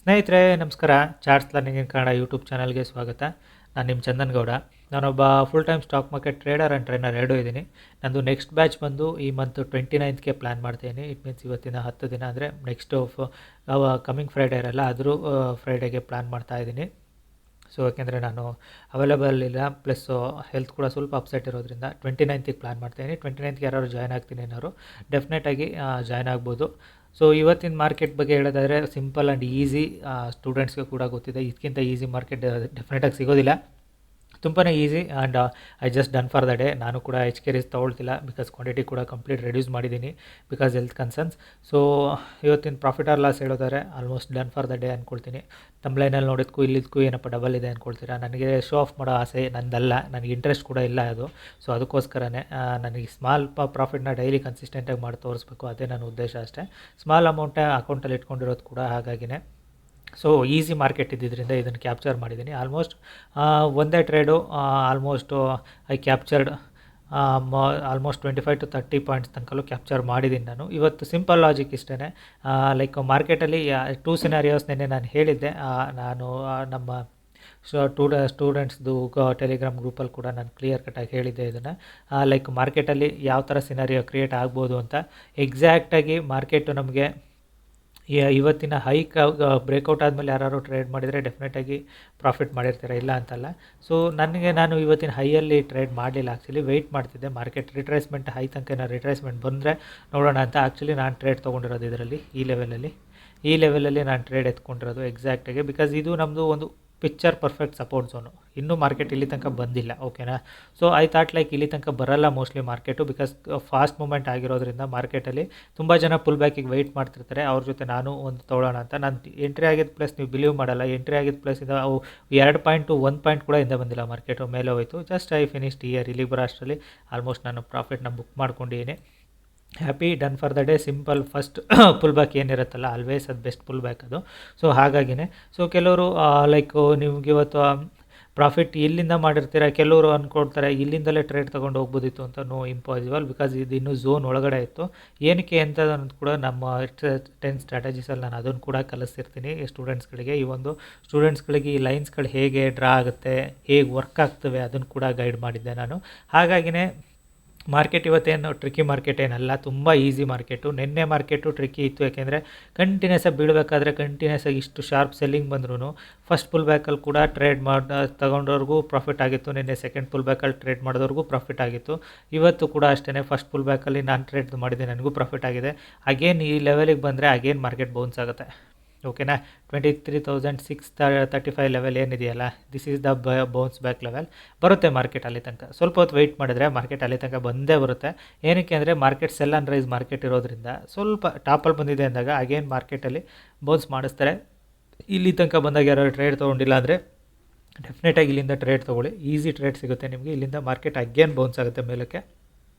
ಸ್ನೇಹಿತರೆ ನಮಸ್ಕಾರ. Charts learning in Kannada YouTube ಚಾನಲ್ಗೆ ಸ್ವಾಗತ. ನಾನು ನಿಮ್ಮ ಚಂದನ್ ಗೌಡ. ನಾನೊಬ್ಬ full time stock market trader and trainer ಎರಡೂ ಇದ್ದೀನಿ. ನಂದು ನೆಕ್ಸ್ಟ್ ಬ್ಯಾಚ್ ಬಂದು ಈ ಮಂತ್ 29ಗೆ ಪ್ಲ್ಯಾನ್ ಮಾಡ್ತೀನಿ. ಇಟ್ ಮೀನ್ಸ್ ಇವತ್ತಿನ 10 ದಿನ ಅಂದರೆ ನೆಕ್ಸ್ಟ್ ಕಮಿಂಗ್ ಫ್ರೈಡೇ ಇರಲ್ಲ, ಆದರೂ ಫ್ರೈಡೇಗೆ ಪ್ಲ್ಯಾನ್ ಮಾಡ್ತಾ ಇದ್ದೀನಿ. ಸೊ ಯಾಕೆಂದರೆ ನಾನು ಅವೈಲೇಬಲ್ ಇಲ್ಲ, ಪ್ಲಸ್ ಹೆಲ್ತ್ ಕೂಡ ಸ್ವಲ್ಪ ಅಪ್ಸೆಟ್ ಇರೋದ್ರಿಂದ 29ಗೆ ಪ್ಲ್ಯಾನ್ ಮಾಡ್ತಾಯಿದ್ದೀನಿ. 29ಗೆ ಯಾರು ಜಾಯ್ನ್ ಆಗ್ತೀನಿ ಅನ್ನೋರು ಡೆಫಿನೆಟಾಗಿ ಜಾಯ್ನ್ ಆಗ್ಬೋದು. ಸೊ ಇವತ್ತಿನ ಮಾರ್ಕೆಟ್ ಬಗ್ಗೆ ಹೇಳೋದಾದರೆ ಸಿಂಪಲ್ ಆ್ಯಂಡ್ ಈಸಿ, ಸ್ಟೂಡೆಂಟ್ಸ್ಗೆ ಕೂಡ ಗೊತ್ತಿದೆ. ಇದಕ್ಕಿಂತ ಈಸಿ ಮಾರ್ಕೆಟ್ ಡೆಫಿನೆಟಾಗಿ ಸಿಗೋದಿಲ್ಲ. ತುಂಬಾ easy and I just done for the day. ನಾನು ಕೂಡ HK ತೊಗೊಳ್ತಿಲ್ಲ, ಬಿಕಾಸ್ ಕ್ವಾಂಟಿಟಿ ಕೂಡ ಕಂಪ್ಲೀಟ್ ರೆಡ್ಯೂಸ್ ಮಾಡಿದ್ದೀನಿ ಬಿಕಾಸ್ ಹೆಲ್ತ್ ಕನ್ಸರ್ನ್ಸ್. ಸೊ ಇವತ್ತಿನ ಪ್ರಾಫಿಟ್ ಆರ್ ಲಾಸ್ ಹೇಳೋದಾದ್ರೆ almost done for the day ಅಂದ್ಕೊಳ್ತೀನಿ. ತಮ್ಲೈನಲ್ಲಿ ನೋಡೋದಕ್ಕೂ ಇಲ್ಲಿದ್ದಕ್ಕೂ ಏನಪ್ಪ ಡಬಲ್ ಇದೆ ಅಂದ್ಕೊಳ್ತೀರಾ. ನನಗೆ ಶೋ ಆಫ್ ಮಾಡೋ ಆಸೆ ನಂದಲ್ಲ, ನನಗೆ ಇಂಟ್ರೆಸ್ಟ್ ಕೂಡ ಇಲ್ಲ ಅದು. ಸೊ ಅದಕ್ಕೋಸ್ಕರನೇ ನನಗೆ ಸ್ಮಾಲ್ ಪ್ರಾಫಿಟ್ನ ಡೈಲಿ ಕನ್ಸಿಸ್ಟೆಂಟಾಗಿ ಮಾಡಿ ತೋರಿಸ್ಬೇಕು, ಅದೇ ನನ್ನ ಉದ್ದೇಶ ಅಷ್ಟೇ. ಸ್ಮಾಲ್ ಅಮೌಂಟೇ ಅಕೌಂಟಲ್ಲಿ ಇಟ್ಕೊಂಡಿರೋದು ಕೂಡ ಹಾಗಾಗಿನೇ. ಸೊ ಈಸಿ ಮಾರ್ಕೆಟ್ ಇದ್ದಿದ್ದರಿಂದ ಇದನ್ನು ಕ್ಯಾಪ್ಚರ್ ಮಾಡಿದ್ದೀನಿ. ಆಲ್ಮೋಸ್ಟ್ ಒಂದೇ trade almost I captured almost 25 to 30 points ತನಕಲ್ಲೂ ಕ್ಯಾಪ್ಚರ್ ಮಾಡಿದ್ದೀನಿ ನಾನು. ಇವತ್ತು ಸಿಂಪಲ್ ಲಾಜಿಕ್ ಇಷ್ಟೇ. ಲೈಕ್ ಮಾರ್ಕೆಟಲ್ಲಿ 2 ಸಿನಾರಿಯೋಸ್ ನೆನ್ನೆ ನಾನು ಹೇಳಿದ್ದೆ. ನಾನು ನಮ್ಮ ಸ್ಟೂಡೆಂಟ್ಸ್ದು ಟೆಲಿಗ್ರಾಮ್ ಗ್ರೂಪಲ್ಲಿ ಕೂಡ ನಾನು ಕ್ಲಿಯರ್ ಕಟ್ಟಾಗಿ ಹೇಳಿದ್ದೆ ಇದನ್ನು. ಲೈಕ್ ಮಾರ್ಕೆಟಲ್ಲಿ ಯಾವ ಥರ ಸಿನಾರಿಯೋ ಕ್ರಿಯೇಟ್ ಆಗ್ಬೋದು ಅಂತ. ಎಕ್ಸಾಕ್ಟಾಗಿ ಮಾರ್ಕೆಟು ನಮಗೆ ಇವತ್ತಿನ ಹೈಕ್ ಬ್ರೇಕೌಟ್ ಆದಮೇಲೆ ಯಾರು ಟ್ರೇಡ್ ಮಾಡಿದರೆ ಡೆಫಿನೆಟಾಗಿ ಪ್ರಾಫಿಟ್ ಮಾಡಿರ್ತಾರೆ, ಇಲ್ಲ ಅಂತಲ್ಲ. ಸೊ ನಾನು ಇವತ್ತಿನ ಹೈಯಲ್ಲಿ ಟ್ರೇಡ್ ಮಾಡಲಿಲ್ಲ. ಆ್ಯಕ್ಚುಲಿ ವೆಯ್ಟ್ ಮಾಡ್ತಿದ್ದೆ ಮಾರ್ಕೆಟ್ ರಿಟ್ರೇಸ್ಮೆಂಟ್ ಹೈ ತನಕ ಏನಾದ್ರು ರಿಟ್ರೇಸ್ಮೆಂಟ್ ಬಂದರೆ ನೋಡೋಣ ಅಂತ. ಆ್ಯಕ್ಚುಲಿ ನಾನು ಟ್ರೇಡ್ ತೊಗೊಂಡಿರೋದು ಇದರಲ್ಲಿ ಈ ಲೆವೆಲಲ್ಲಿ ನಾನು ಟ್ರೇಡ್ ಎತ್ಕೊಂಡಿರೋದು ಎಕ್ಸಾಕ್ಟಾಗಿ, ಬಿಕಾಸ್ ಇದು ನಮ್ಮದು ಒಂದು ಪಿಕ್ಚರ್ ಪರ್ಫೆಕ್ಟ್ ಸಪೋರ್ಟ್ ಝೋನು. ಇನ್ನೂ ಮಾರ್ಕೆಟ್ ಇಲ್ಲಿ ತನಕ ಬಂದಿಲ್ಲ, ಓಕೆನಾ. ಸೊ ಐ ಥಾಟ್ ಲೈಕ್ ಇಲ್ಲಿ ತನಕ ಬರಲ್ಲ mostly market, because fast movement ಆಗಿರೋದ್ರಿಂದ ಮಾರ್ಕೆಟಲ್ಲಿ ತುಂಬ ಜನ ಪುಲ್ ಬ್ಯಾಕಿಗೆ ವೆಯ್ಟ್ ಮಾಡ್ತಿರ್ತಾರೆ. ಅವ್ರ ಜೊತೆ ನಾನು ಒಂದು ತೊಗೊಳ್ಳೋಣ ಅಂತ ನಾನು ಎಂಟ್ರಿ ಆಗಿದ್ದ ಪ್ಲಸ್ ನೀವು ಬಿಲೀವ್ ಮಾಡಲ್ಲ, ಎಂಟ್ರಿ ಆಗಿದ್ದ ಪ್ಲಸ್ ಇದು ಅವು 2 ಪಾಯಿಂಟು 1 ಪಾಯಿಂಟ್ ಕೂಡ ಹಿಂದೆ ಬಂದಿಲ್ಲ, ಮಾರ್ಕೆಟು ಮೇಲೆ ಹೋಯಿತು. Just I finished year. ಇಲ್ಲಿಗೆ ಬರೋ ಅಷ್ಟರಲ್ಲಿ ಆಲ್ಮೋಸ್ಟ್ ನಾನು ಪ್ರಾಫಿಟ್ನ ಬುಕ್ ಮಾಡ್ಕೊಂಡಿದ್ದೀನಿ. Happy, done for the day. Simple first pull back ಏನಿರುತ್ತಲ್ಲ ಆಲ್ವೇಸ್ ಅದು ಬೆಸ್ಟ್ ಪುಲ್ ಬ್ಯಾಕ್ ಅದು. ಸೊ ಹಾಗಾಗಿನೇ ಸೊ ಕೆಲವರು ಲೈಕ್ ನಿಮ್ಗೆ ಇವತ್ತು ಪ್ರಾಫಿಟ್ ಇಲ್ಲಿಂದ ಮಾಡಿರ್ತೀರ, ಕೆಲವರು ಅಂದ್ಕೊಳ್ತಾರೆ ಇಲ್ಲಿಂದಲೇ ಟ್ರೇಡ್ ತೊಗೊಂಡು ಹೋಗ್ಬೋದಿತ್ತು ಅಂತ. ನೋ, ಇಂಪಾಸಿಬಲ್, ಬಿಕಾಸ್ ಇದು ಇನ್ನೂ ಝೋನ್ ಒಳಗಡೆ ಇತ್ತು. ಏನಕ್ಕೆ ಅಂತ ಅನ್ನೋದು ಕೂಡ ನಮ್ಮ 10 ಸ್ಟ್ರಾಟಜೀಸಲ್ಲಿ ನಾನು ಅದನ್ನು ಕೂಡ ಕಲಿಸ್ತಿರ್ತೀನಿ ಸ್ಟೂಡೆಂಟ್ಸ್ಗಳಿಗೆ. ಈ ಒಂದು ಸ್ಟೂಡೆಂಟ್ಸ್ಗಳಿಗೆ ಈ ಲೈನ್ಸ್ಗಳು ಹೇಗೆ ಡ್ರಾ ಆಗುತ್ತೆ, ಹೇಗೆ ವರ್ಕ್ ಆಗ್ತವೆ ಅದನ್ನು ಕೂಡ ಗೈಡ್ ಮಾಡಿದ್ದೆ ನಾನು. ಹಾಗಾಗಿನೇ ಮಾರ್ಕೆಟ್ ಇವತ್ತೇನು ಟ್ರಿಕ್ಕಿ ಮಾರ್ಕೆಟ್ ಏನಲ್ಲ, ತುಂಬ ಈಸಿ ಮಾರ್ಕೆಟು. ನಿನ್ನೆ ಮಾರ್ಕೆಟು ಟ್ರಿಕ್ಕಿ ಇತ್ತು, ಯಾಕೆಂದರೆ ಕಂಟಿನ್ಯೂಸಾಗಿ ಬೀಳಬೇಕಾದ್ರೆ ಕಂಟಿನ್ಯೂಸಾಗಿ ಇಷ್ಟು ಶಾರ್ಪ್ ಸೆಲ್ಲಿಂಗ್ ಬಂದ್ರೂ ಫಸ್ಟ್ ಪುಲ್ ಬ್ಯಾಕಲ್ಲಿ ಕೂಡ ಟ್ರೇಡ್ ತಗೊಂಡವ್ರಿಗೂ ಪ್ರಾಫಿಟ್ ಆಗಿತ್ತು. ನಿನ್ನೆ ಸೆಕೆಂಡ್ ಪುಲ್ ಬ್ಯಾಕಲ್ಲಿ ಟ್ರೇಡ್ ಮಾಡಿದವ್ರಿಗೂ ಪ್ರಾಫಿಟ್ ಆಗಿತ್ತು. ಇವತ್ತು ಕೂಡ ಅಷ್ಟೇ, ಫಸ್ಟ್ ಪುಲ್ ಬ್ಯಾಕಲ್ಲಿ ನಾನು ಟ್ರೇಡ್ ಮಾಡಿದ್ದೆ, ನನಗೂ ಪ್ರಾಫಿಟ್ ಆಗಿದೆ. ಅಗೇನ್ ಈ ಲೆವೆಲಿಗೆ ಬಂದರೆ ಅಗೇನ್ ಮಾರ್ಕೆಟ್ ಬೌನ್ಸ್ ಆಗುತ್ತೆ, ಓಕೆನಾ. 23,635 ಲೆವೆಲ್ ಏನಿದೆಯಲ್ಲ, this is the bounce back level. ಬರುತ್ತೆ ಮಾರ್ಕೆಟ್ ಅಲ್ಲಿ ತನಕ. ಸ್ವಲ್ಪ ಹೊತ್ತು ವೆಯ್ಟ್ ಮಾಡಿದ್ರೆ ಮಾರ್ಕೆಟ್ ಅಲ್ಲಿ ತನಕ ಬಂದೇ ಬರುತ್ತೆ. ಏನಕ್ಕೆ ಅಂದರೆ market sell and rise market ಇರೋದ್ರಿಂದ ಸ್ವಲ್ಪ ಟಾಪಲ್ಲಿ ಬಂದಿದೆ ಅಂದಾಗ ಅಗೇನ್ ಮಾರ್ಕೆಟಲ್ಲಿ ಬೌನ್ಸ್ ಮಾಡಿಸ್ತಾರೆ. ಇಲ್ಲಿ ತನಕ ಬಂದಾಗ ಯಾರು ಟ್ರೇಡ್ ತೊಗೊಂಡಿಲ್ಲ ಅಂದರೆ ಡೆಫಿನೆಟಾಗಿ ಇಲ್ಲಿಂದ ಟ್ರೇಡ್ ತೊಗೊಳ್ಳಿ, ಈಸಿ ಟ್ರೇಡ್ ಸಿಗುತ್ತೆ ನಿಮಗೆ. ಇಲ್ಲಿಂದ ಮಾರ್ಕೆಟ್ ಅಗೇನ್ ಬೌನ್ಸ್ ಆಗುತ್ತೆ ಮೇಲಕ್ಕೆ.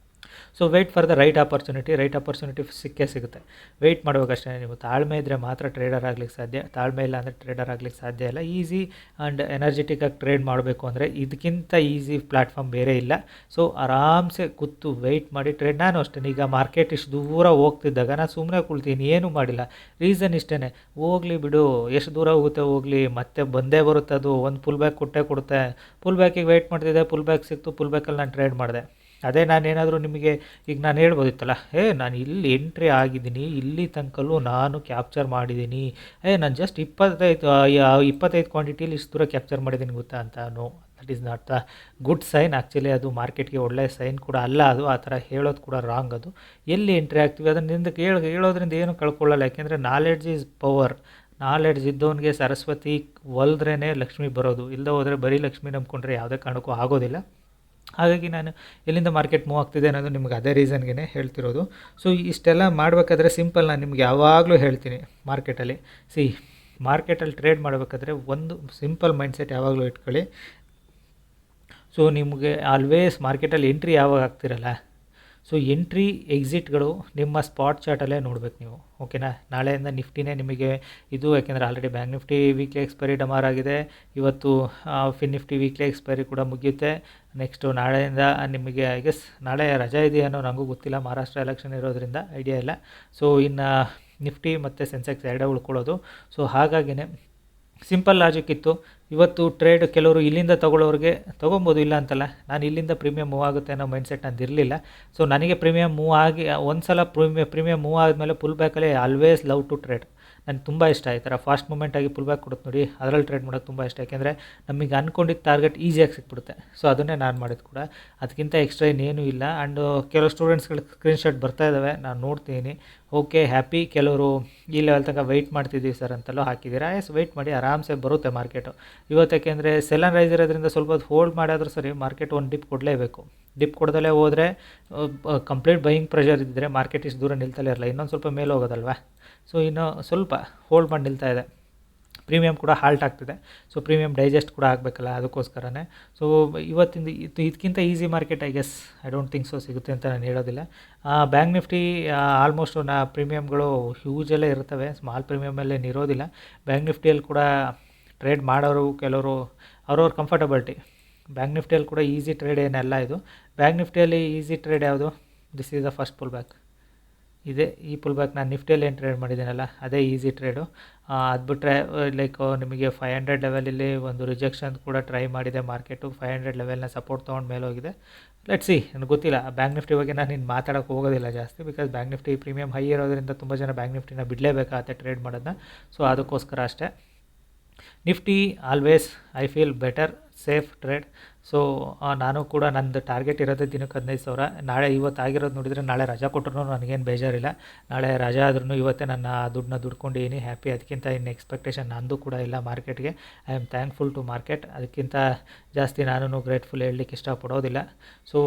So wait for the right opportunity ಸಿಕ್ಕೇ ಸಿಗುತ್ತೆ. ವೆಯ್ಟ್ ಮಾಡಬೇಕಷ್ಟೇ. ನೀವು ತಾಳ್ಮೆ ಇದ್ದರೆ ಮಾತ್ರ ಟ್ರೇಡರ್ ಆಗ್ಲಿಕ್ಕೆ ಸಾಧ್ಯ, ತಾಳ್ಮೆ ಇಲ್ಲ ಅಂದರೆ ಟ್ರೇಡರ್ ಆಗ್ಲಿಕ್ಕೆ ಸಾಧ್ಯ ಇಲ್ಲ. ಈಸಿ ಆ್ಯಂಡ್ ಎನರ್ಜೆಟಿಕ್ಕಾಗಿ ಟ್ರೇಡ್ ಮಾಡಬೇಕು ಅಂದರೆ ಇದಕ್ಕಿಂತ ಈಸಿ ಪ್ಲ್ಯಾಟ್ಫಾರ್ಮ್ ಬೇರೆ ಇಲ್ಲ. ಸೊ ಆರಾಮ್ಸೆ ಕೂತು ವೆಯ್ಟ್ ಮಾಡಿ ಟ್ರೇಡ್. ನಾನು ಅಷ್ಟೇ, ಈಗ ಮಾರ್ಕೆಟ್ ಇಷ್ಟು ದೂರ ಹೋಗ್ತಿದ್ದಾಗ ನಾನು ಸುಮ್ಮನೆ ಕುಳ್ತೀನಿ, ಏನೂ ಮಾಡಿಲ್ಲ. ರೀಸನ್ ಇಷ್ಟೇ, ಹೋಗಲಿ ಬಿಡು, ಎಷ್ಟು ದೂರ ಹೋಗುತ್ತೆ ಹೋಗಲಿ, ಮತ್ತೆ ಬಂದೇ ಬರುತ್ತೆ, ಅದು ಒಂದು ಪುಲ್ ಬ್ಯಾಕ್ ಕೊಡುತ್ತೆ. ಪುಲ್ ಬ್ಯಾಕಿಗೆ ವೆಯ್ಟ್ ಮಾಡ್ತಿದ್ದೆ, ಪುಲ್ ಬ್ಯಾಕ್ ಸಿಕ್ತು, ಪುಲ್ ಬ್ಯಾಕಲ್ಲಿ ನಾನು ಟ್ರೇಡ್ ಮಾಡಿದೆ. ಅದೇ ನಾನೇನಾದರೂ ನಿಮಗೆ ಈಗ ನಾನು ಹೇಳ್ಬೋದಿತ್ತಲ್ಲ, ನಾನು ಇಲ್ಲಿ ಎಂಟ್ರಿ ಆಗಿದ್ದೀನಿ, ಇಲ್ಲಿ ತನಕಲ್ಲೂ ನಾನು ಕ್ಯಾಪ್ಚರ್ ಮಾಡಿದ್ದೀನಿ, ನಾನು ಜಸ್ಟ್ 25 ಕ್ವಾಂಟಿಟಿಲಿ ಇಷ್ಟು ದೂರ ಕ್ಯಾಪ್ಚರ್ ಮಾಡಿದ್ದೀನಿ ಗೊತ್ತಾ ಅಂತ. No, that is not the good sign. Actually ಅದು ಮಾರ್ಕೆಟ್ಗೆ ಒಳ್ಳೆಯ ಸೈನ್ ಕೂಡ ಅಲ್ಲ ಅದು. ಆ ಥರ ಹೇಳೋದು ಕೂಡ ರಾಂಗ್. ಅದು ಎಲ್ಲಿ ಎಂಟ್ರಿ ಆಗ್ತೀವಿ ಅದನ್ನು ಹೇಳೋದ್ರಿಂದ ಏನು ಕಳ್ಕೊಳ್ಳಲ್ಲ, ಯಾಕೆಂದರೆ ನಾಲೆಡ್ಜ್ ಈಸ್ ಪವರ್. ನಾಲೆಡ್ಜ್ ಇದ್ದವನಿಗೆ ಸರಸ್ವತಿ ಒಲ್ದ್ರೇ ಲಕ್ಷ್ಮಿ ಬರೋದು, ಇಲ್ಲದೆ ಹೋದರೆ ಬರೀ ಲಕ್ಷ್ಮಿ ನಂಬ್ಕೊಂಡ್ರೆ ಯಾವುದೇ ಕಾರಣಕ್ಕೂ ಆಗೋದಿಲ್ಲ. ಹಾಗಾಗಿ ನಾನು ಎಲ್ಲಿಂದ ಮಾರ್ಕೆಟ್ ಮೂವ್ ಆಗ್ತಿದೆ ಅನ್ನೋದು ನಿಮ್ಗೆ ಅದೇ ರೀಸನ್ಗೆ ಹೇಳ್ತಿರೋದು. ಸೊ ಇಷ್ಟೆಲ್ಲ ಮಾಡಬೇಕಾದ್ರೆ ಸಿಂಪಲ್, ನಾನು ನಿಮ್ಗೆ ಯಾವಾಗಲೂ ಹೇಳ್ತೀನಿ ಮಾರ್ಕೆಟಲ್ಲಿ ಟ್ರೇಡ್ ಮಾಡಬೇಕಾದ್ರೆ ಒಂದು ಸಿಂಪಲ್ ಮೈಂಡ್ಸೆಟ್ ಯಾವಾಗಲೂ ಇಟ್ಕೊಳ್ಳಿ. ಸೊ ನಿಮಗೆ ಆಲ್ವೇಸ್ ಮಾರ್ಕೆಟಲ್ಲಿ ಎಂಟ್ರಿ ಯಾವಾಗ ಆಗ್ತಿರಲ್ಲ, ಸೊ ಎಂಟ್ರಿ ಎಕ್ಸಿಟ್ಗಳು ನಿಮ್ಮ ಸ್ಪಾಟ್ ಚಾರ್ಟಲ್ಲೇ ನೋಡ್ಬೇಕು ನೀವು, ಓಕೆನಾ. ನಾಳೆಯಿಂದ ನಿಫ್ಟಿನೇ ನಿಮಗೆ ಇದು, ಯಾಕೆಂದರೆ already bank nifty weekly expiry ಡಮಾರ್ ಆಗಿದೆ. ಇವತ್ತು ಫಿನ್ ನಿಫ್ಟಿ ವೀಕ್ಲಿ ಎಕ್ಸ್ಪೈರಿ ಕೂಡ ಮುಗಿಯುತ್ತೆ. ನೆಕ್ಸ್ಟು ನಾಳೆಯಿಂದ ನಿಮಗೆ ಐ ಗೆಸ್ ನಾಳೆ ರಜಾ ಇದೆಯೇನೋ ನನಗೂ ಗೊತ್ತಿಲ್ಲ, ಮಹಾರಾಷ್ಟ್ರ ಎಲೆಕ್ಷನ್ ಇರೋದ್ರಿಂದ ಐಡಿಯಾ ಇಲ್ಲ. ಸೊ ಇನ್ನು ನಿಫ್ಟಿ ಮತ್ತು ಸೆನ್ಸೆಕ್ಸ್ ಎರಡೇ ಉಳ್ಕೊಳ್ಳೋದು. ಸೊ ಹಾಗಾಗಿನೇ ಸಿಂಪಲ್ ಲಾಜಿಕ್ ಇತ್ತು. ಇವತ್ತು ಟ್ರೇಡ್ ಕೆಲವರು ಇಲ್ಲಿಂದ ತೊಗೊಳ್ಳೋರಿಗೆ ತೊಗೊಬೋದು, ಇಲ್ಲ ಅಂತಲ್ಲ. ನಾನು ಇಲ್ಲಿಂದ ಪ್ರೀಮಿಯಮ್ ಮೂವ್ ಆಗುತ್ತೆ ಅನ್ನೋ ಮೈಂಡ್ಸೆಟ್ ನಂದು ಇರಲಿಲ್ಲ. ಸೊ ನನಗೆ ಪ್ರೀಮಿಯಮ್ ಮೂವ್ ಆಗಿ ಒಂದು ಸಲ ಪ್ರೀಮಿಯಮ್ ಮೂವ್ ಆದಮೇಲೆ ಪುಲ್ ಬ್ಯಾಕಲ್ಲಿ ಆಲ್ವೇಸ್ ಲವ್ ಟು ಟ್ರೇಡ್. ನನಗೆ ತುಂಬ ಇಷ್ಟ ಈ ಥರ ಫಾಸ್ಟ್ ಮೂಮೆಂಟಾಗಿ ಪುಲ್ ಬ್ಯಾಕ್ ಕೊಡುತ್ತೆ ನೋಡಿ, ಅದರಲ್ಲಿ ಟ್ರೇಡ್ ಮಾಡೋಕ್ಕೆ ತುಂಬ ಇಷ್ಟ. ಯಾಕೆಂದರೆ ನಮಗೆ ಅಂದ್ಕೊಂಡಿದ್ದ ಟಾರ್ಗೆಟ್ ಈಸಿಯಾಗಿ ಸಿಕ್ಬಿಡುತ್ತೆ. ಸೊ ಅದನ್ನೇ ನಾನು ಮಾಡಿದ್ದು ಕೂಡ, ಅದಕ್ಕಿಂತ ಎಕ್ಸ್ಟ್ರಾ ಇನ್ನೇನೂ ಇಲ್ಲ. ಆ್ಯಂಡ್ ಕೆಲವು ಸ್ಟೂಡೆಂಟ್ಸ್ಗಳ ಸ್ಕ್ರೀನ್ಶಾಟ್ ಬರ್ತಾ ಇದ್ದಾವೆ, ನಾನು ನೋಡ್ತೀನಿ. Okay, happy. ಕೆಲವರು ಈ ಲೆವೆಲ್ ತನಕ ವೆಯ್ಟ್ ಮಾಡ್ತಿದ್ದೀವಿ ಸರ್ ಅಂತೆಲ್ಲ ಹಾಕಿದ್ದೀರಾ. ವೆಯ್ಟ್ ಮಾಡಿ, ಆರಾಮ್ಸೆ ಬರುತ್ತೆ ಮಾರ್ಕೆಟು ಇವತ್ತು. ಯಾಕೆಂದರೆ ಸೆಲ್ ಆ್ಯಂಡ್ ರೈಸ್ ಇರೋದ್ರಿಂದ ಸ್ವಲ್ಪ ಹೊತ್ತು ಹೋಲ್ಡ್ ಮಾಡಾದರೂ ಸರಿ, ಮಾರ್ಕೆಟ್ ಒಂದು ಡಿಪ್ ಕೊಡಲೇಬೇಕು. ಡಿಪ್ ಕೊಡದಲ್ಲೇ ಹೋದರೆ ಕಂಪ್ಲೀಟ್ ಬೈಯಿಂಗ್ ಪ್ರೆಷರ್ ಇದ್ದರೆ ಮಾರ್ಕೆಟ್ ಇಷ್ಟು ದೂರ ನಿಲ್ತಲೇ ಇರಲ್ಲ, ಇನ್ನೊಂದು ಸ್ವಲ್ಪ ಮೇಲೆ ಹೋಗೋದಲ್ವಾ. ಸೊ ಇನ್ನು ಸ್ವಲ್ಪ ಹೋಲ್ಡ್ ಮಾಡಿ ನಿಲ್ತಾ ಇದೆ. ಪ್ರೀಮಿಯಮ್ ಕೂಡ ಹಾಲ್ಟ್ ಆಗ್ತಿದೆ. ಸೊ ಪ್ರೀಮಿಯಮ್ ಡೈಜೆಸ್ಟ್ ಕೂಡ ಆಗಬೇಕಲ್ಲ, ಅದಕ್ಕೋಸ್ಕರನೇ. ಸೊ ಇವತ್ತಿಂದ ಇದಕ್ಕಿಂತ easy market I guess I don't think so ಸಿಗುತ್ತೆ ಅಂತ ನಾನು ಹೇಳೋದಿಲ್ಲ. ಬ್ಯಾಂಕ್ ನಿಫ್ಟಿ ಆಲ್ಮೋಸ್ಟ್ ಪ್ರೀಮಿಯಮ್ಗಳು ಹ್ಯೂಜಲ್ಲೇ ಇರ್ತವೆ, ಸ್ಮಾಲ್ ಪ್ರೀಮಿಯಮಲ್ಲೇ ಇರೋದಿಲ್ಲ. ಬ್ಯಾಂಕ್ ನಿಫ್ಟಿಯಲ್ಲಿ ಕೂಡ ಟ್ರೇಡ್ ಮಾಡೋರು ಕೆಲವರು ಅವ್ರವ್ರ ಕಂಫರ್ಟಬಿಲಿಟಿ. ಬ್ಯಾಂಕ್ ನಿಫ್ಟಿಯಲ್ಲಿ ಕೂಡ ಈಸಿ ಟ್ರೇಡ್ ಏನಲ್ಲ ಇದು. ಬ್ಯಾಂಕ್ ನಿಫ್ಟಿಯಲ್ಲಿ ಈಸಿ ಟ್ರೇಡ್ ಯಾವುದು? This is the first pull back. ಇದೆ ಈ ಪುಲ್ ಬ್ಯಾಕ್. ನಾನು ನಿಫ್ಟಿಯಲ್ಲಿ ಏನು ಟ್ರೇಡ್ ಮಾಡಿದ್ದೀನಲ್ಲ ಅದೇ ಈಸಿ ಟ್ರೇಡು. ಅದು ಬಿಟ್ಟರೆ ಲೈಕ್ ನಿಮಗೆ 500 ಲೆವೆಲಲ್ಲಿ ಒಂದು ರಿಜೆಕ್ಷನ್ ಕೂಡ ಟ್ರೈ ಮಾಡಿದೆ ಮಾರ್ಕೆಟು. 500 ಲೆವೆಲ್ನ ಸಪೋರ್ಟ್ ತೊಗೊಂಡು ಮೇಲೆ ಹೋಗಿದೆ. ಲೆಟ್ಸ್ ಸಿ, ನನಗೆ ಗೊತ್ತಿಲ್ಲ. ಬ್ಯಾಂಕ್ ನಿಫ್ಟಿ ಬಗ್ಗೆ ನಾನು ಇನ್ನು ಮಾತಾಡೋಕ್ಕೆ ಹೋಗೋದಿಲ್ಲ ಜಾಸ್ತಿ, because bank Nifty premium high ಇರೋದ್ರಿಂದ ತುಂಬ ಜನ ಬ್ಯಾಂಕ್ ನಿಫ್ಟಿನ ಬಿಡಲೇಬೇಕಾಗತ್ತೆ ಟ್ರೇಡ್ ಮಾಡೋದನ್ನ. ಸೊ ಅದಕ್ಕೋಸ್ಕರ ಅಷ್ಟೇ. Nifty always I feel better, safe trade. So ನಾನು ಕೂಡ ನಂದು ಟಾರ್ಗೆಟ್ ಇರೋದೇ ದಿನಕ್ಕೆ 15,000. ನಾಳೆ ಇವತ್ತು ಆಗಿರೋದು ನೋಡಿದರೆ ನಾಳೆ ರಜಾ ಕೊಟ್ಟರು ನನಗೇನು ಬೇಜಾರಿಲ್ಲ. ನಾಳೆ ರಜಾ ಆದ್ರೂ ಇವತ್ತೇ ನನ್ನ ದುಡ್ಡನ್ನ ದುಡ್ಕೊಂಡಿದ್ದೀನಿ, ಹ್ಯಾಪಿ. ಅದಕ್ಕಿಂತ ಇನ್ನು ಎಕ್ಸ್ಪೆಕ್ಟೇಷನ್ ನಂದು ಕೂಡ ಇಲ್ಲ ಮಾರ್ಕೆಟ್ಗೆ. I am thankful to market. ಅದಕ್ಕಿಂತ ಜಾಸ್ತಿ ನಾನು ಗ್ರೇಟ್ಫುಲ್ ಹೇಳಲಿಕ್ಕೆ ಇಷ್ಟಪಡೋದಿಲ್ಲ. ಸೊ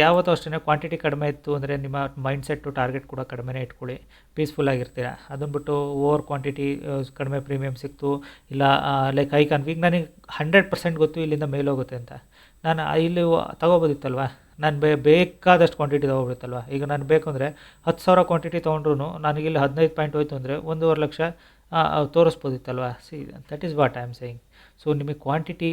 ಯಾವತ್ತೂ ಅಷ್ಟೇ ಕ್ವಾಂಟಿಟಿ ಕಡಿಮೆ ಇತ್ತು ಅಂದರೆ ನಿಮ್ಮ ಮೈಂಡ್ಸೆಟ್ಟು ಟಾರ್ಗೆಟ್ ಕೂಡ ಕಡಿಮೆನೇ ಇಟ್ಕೊಳ್ಳಿ, ಪೀಸ್ಫುಲ್ಲಾಗಿರ್ತೀರ. ಅದನ್ನು ಬಿಟ್ಟು ಓವರ್ ಕ್ವಾಂಟಿಟಿ ಕಡಿಮೆ ಪ್ರೀಮಿಯಮ್ ಸಿಕ್ತು ಇಲ್ಲ ಲೈಕ್ ಈಗ ನನಗೆ 100% ಗೊತ್ತು ಇಲ್ಲಿಂದ ಮೇಲೆ ಹೋಗುತ್ತೆ ಅಂತ. ನಾನು ಇಲ್ಲಿ ತೊಗೋಬೋದಿತ್ತಲ್ವ, ನಾನು ಬೇಕಾದಷ್ಟು ಕ್ವಾಂಟಿಟಿ ತೊಗೋಬೋದಿತ್ತಲ್ವ. ಈಗ ನಾನು ಬೇಕು ಅಂದರೆ 10,000 ಕ್ವಾಂಟಿಟಿ ತೊಗೊಂಡ್ರು ನನಗಿಲ್ಲಿ 15 ಪಾಯಿಂಟ್ ಹೋಯ್ತು ಅಂದರೆ 1.5 ಲಕ್ಷ ತೋರಿಸ್ಬೋದಿತ್ತಲ್ವ. See that is what I am saying. So ನಿಮಗೆ ಕ್ವಾಂಟಿಟಿ,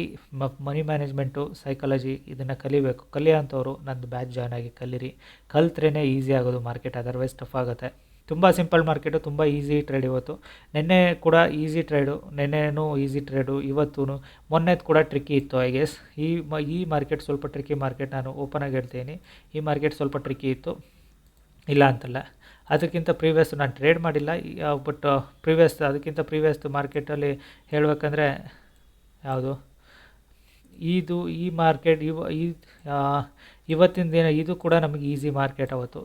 ಮನಿ ಮ್ಯಾನೇಜ್ಮೆಂಟು, ಸೈಕಾಲಜಿ ಇದನ್ನು ಕಲಿಬೇಕು. ಕಲಿಯೋಂಥವ್ರು ನಂದು ಬ್ಯಾಚ್ ಜಾಯ್ನ್ ಆಗಿ ಕಲೀರಿ. ಕಲ್ತ್ರೇ ಈಸಿ ಆಗೋದು ಮಾರ್ಕೆಟ್, ಅದರ್ವೈಸ್ ಟಫ್ ಆಗುತ್ತೆ. ತುಂಬ ಸಿಂಪಲ್ ಮಾರ್ಕೆಟು, ತುಂಬ ಈಸಿ ಟ್ರೇಡ್ ಇವತ್ತು. ನೆನ್ನೆ ಕೂಡ ಈಸಿ ಟ್ರೇಡು, ನೆನ್ನೆನೂ ಈಸಿ ಟ್ರೇಡು, ಇವತ್ತೂ. ಮೊನ್ನೆದು ಕೂಡ ಟ್ರಿಕ್ಕಿ ಇತ್ತು ಐ ಗೆಸ್. ಈ ಮಾರ್ಕೆಟ್ ಸ್ವಲ್ಪ ಟ್ರಿಕ್ಕಿ ಮಾರ್ಕೆಟ್, ನಾನು ಓಪನಾಗಿ ಹೇಳ್ತೀನಿ. ಈ ಮಾರ್ಕೆಟ್ ಸ್ವಲ್ಪ ಟ್ರಿಕ್ಕಿ ಇತ್ತು, ಇಲ್ಲ ಅಂತಲ್ಲ. ಅದಕ್ಕಿಂತ ಪ್ರೀವಿಯಸ್ ನಾನು ಟ್ರೇಡ್ ಮಾಡಿಲ್ಲ, ಬಟ್ ಅದಕ್ಕಿಂತ ಪ್ರೀವಿಯಸ್ ಮಾರ್ಕೆಟಲ್ಲಿ ಹೇಳಬೇಕಂದ್ರೆ ಯಾವುದು ಈ ಮಾರ್ಕೆಟ್ ಇವತ್ತಿನ ದಿನ ಇದು ಕೂಡ ನಮಗೆ ಈಸಿ ಮಾರ್ಕೆಟ್ ಅವತ್ತು.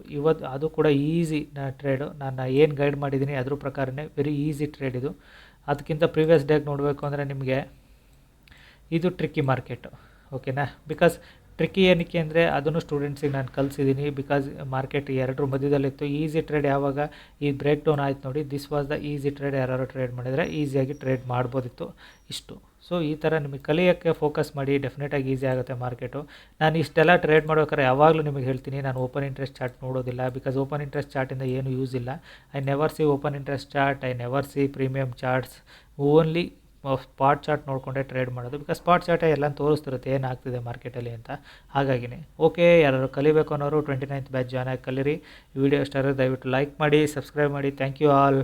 ಅದು ಕೂಡ ಈಸಿ ಟ್ರೇಡು. ನಾನು ಏನು ಗೈಡ್ ಮಾಡಿದ್ದೀನಿ ಅದ್ರ ಪ್ರಕಾರನೇ ವೆರಿ ಈಸಿ ಟ್ರೇಡ್ ಇದು. ಅದಕ್ಕಿಂತ ಪ್ರೀವಿಯಸ್ ಡೇಗೆ ನೋಡಬೇಕು ಅಂದರೆ ನಿಮಗೆ ಇದು ಟ್ರಿಕ್ಕಿ ಮಾರ್ಕೆಟು, ಓಕೆನಾ. ಬಿಕಾಸ್ ಟ್ರಿಕ್ಕಿ ಏನಕ್ಕೆ ಅಂದರೆ ಅದನ್ನು ಸ್ಟೂಡೆಂಟ್ಸಿಗೆ ನಾನು ಕಲಿಸಿದ್ದೀನಿ. ಬಿಕಾಸ್ ಮಾರ್ಕೆಟ್ ಎರಡರ ಮಧ್ಯದಲ್ಲಿತ್ತು. ಈಸಿ ಟ್ರೇಡ್ ಯಾವಾಗ ಈ ಬ್ರೇಕ್ ಡೌನ್ ಆಯ್ತು ನೋಡಿ, this was the easy trade. ಯಾರು ಟ್ರೇಡ್ ಮಾಡಿದರೆ ಈಸಿಯಾಗಿ ಟ್ರೇಡ್ ಮಾಡ್ಬೋದಿತ್ತು ಇಷ್ಟು. ಸೊ ಈ ಥರ ನಿಮಗೆ ಕಲಿಯೋಕ್ಕೆ ಫೋಕಸ್ ಮಾಡಿ, ಡೆಫಿನೆಟಾಗಿ ಈಸಿ ಆಗುತ್ತೆ ಮಾರ್ಕೆಟು. ನಾನು ಇಷ್ಟೆಲ್ಲ ಟ್ರೇಡ್ ಮಾಡ್ಬೇಕಾದ್ರೆ ಯಾವಾಗಲೂ ನಿಮಗೆ ಹೇಳ್ತೀನಿ, ನಾನು ಓಪನ್ ಇಂಟ್ರೆಸ್ಟ್ ಚಾರ್ಟ್ ನೋಡೋದಿಲ್ಲ. ಬಿಕಾಸ್ ಓಪನ್ ಇಂಟ್ರೆಸ್ಟ್ ಚಾರ್ಟಿಂದ ಏನು ಯೂಸ್ ಇಲ್ಲ. I never C open interest chart, I never C premium charts. Only spot chart ನೋಡಿಕೊಂಡೆ ಟ್ರೇಡ್ ಮಾಡೋದು. ಬಿಕಾಸ್ ಸ್ಪಾಟ್ ಚಾರ್ಟೇ ಎಲ್ಲ ತೋರಿಸ್ತಿರುತ್ತೆ ಏನಾಗ್ತಿದೆ ಮಾರ್ಕೆಟಲ್ಲಿ ಅಂತ. ಹಾಗಾಗಿನೇ ಓಕೆ, ಯಾರು ಕಲಿಬೇಕು ಅನ್ನೋರು 29th ಬ್ಯಾಚ್ ಜಾಯ್ನ್ ಆಗಿ ಕಲೀರಿ. ಈ ವಿಡಿಯೋ ಇಷ್ಟ ಆದರೆ ದಯವಿಟ್ಟು ಲೈಕ್ ಮಾಡಿ, ಸಬ್ಸ್ಕ್ರೈಬ್ ಮಾಡಿ. Thank you all.